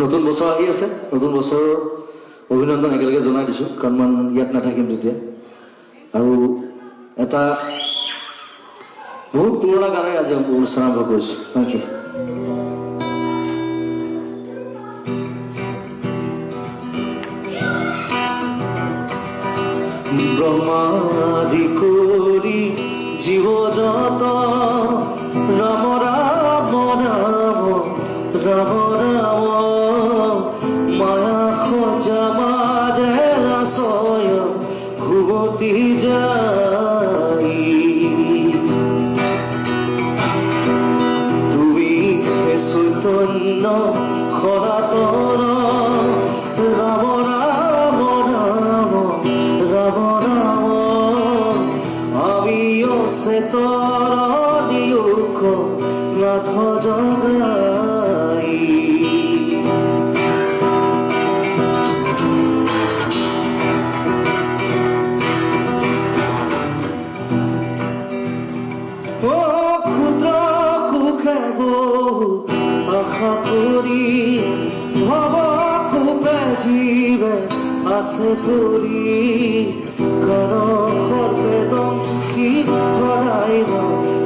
নতুন বছৰ আহি আছে, নতুন বছৰৰ অভিনন্দন একেলগে জনাই দিছোঁ, কাৰণ মই ইয়াত নাথাকিম তেতিয়া। আৰু এটা বহুত পুৰণা গানেৰে আজি অনুষ্ঠান আৰম্ভ কৰিছোঁ। Thank U. ব্ৰহ্মাদি কৰি জীৱ যত ৰাম ৰাম ৰাম ৰাম ৰাম মায়া সজা মাজে ৰাচয় ঘুমতি যাই তুমি হে চৈতন্য সনাতন ৰাম ৰাম ৰাম ৰাম ৰাম আমি অচেতন দিয়োক নাথ জগাই ক্ষুদ্ৰ সুখে বহু আশা কৰি ভৱ খুবে জীৱে আছে পৰি কাৰ সৰ্বেদংশী হৰাই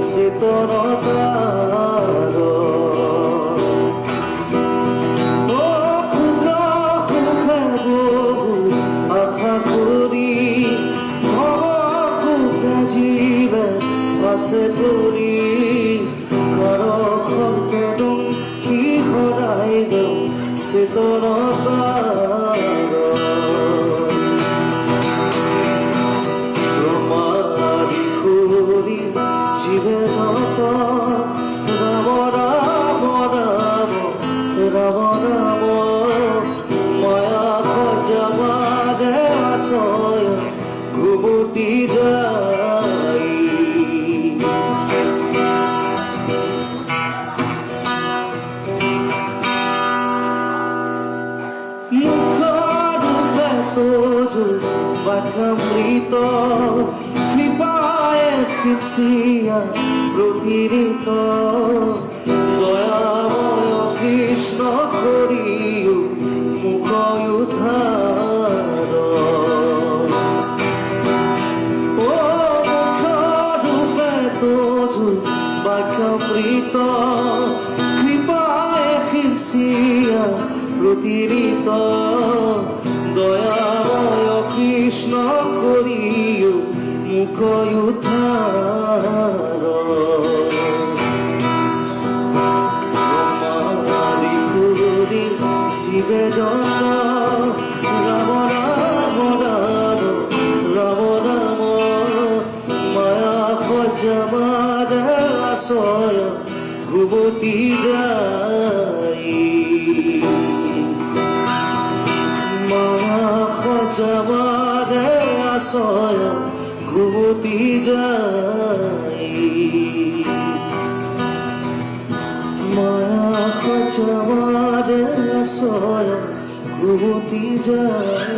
চেতনতাৰ ক্ষুদ্ৰ সুখে বহু আশা কৰি ভৱ খুবে জীৱে আছে পৰি কাৰ সৰ্বেদংশী হৰাই চেতনতাৰ জীবে যত ৰাম ৰাম ৰাম ৰাম ৰাম মায়া সজা মাজে আচয় ঘুমতি যাই মুখৰূপে তোজো বাক্যামৃত কৃপায়ে খিচিয়া প্রতিরিত দয়াময় কৃষ্ণ করিও মুখ উদ্ধার ও মুখরূপে তোজু বাক্যামৃত কৃপায়ে খিচিয়া প্রতিরিত দয়াময় কৃষ্ণ করিও মুখ উদ্ধার ব্রহ্মাদি কুরি জীবে যত রাম রাম রাম রাম রাম মায়া সজা মাজে আচয় ঘুমতি যাই মায়া সজা মাজে আচয় ঘুমতি যাই মায়া সজা মাজে আচয় ঘুমতি যাই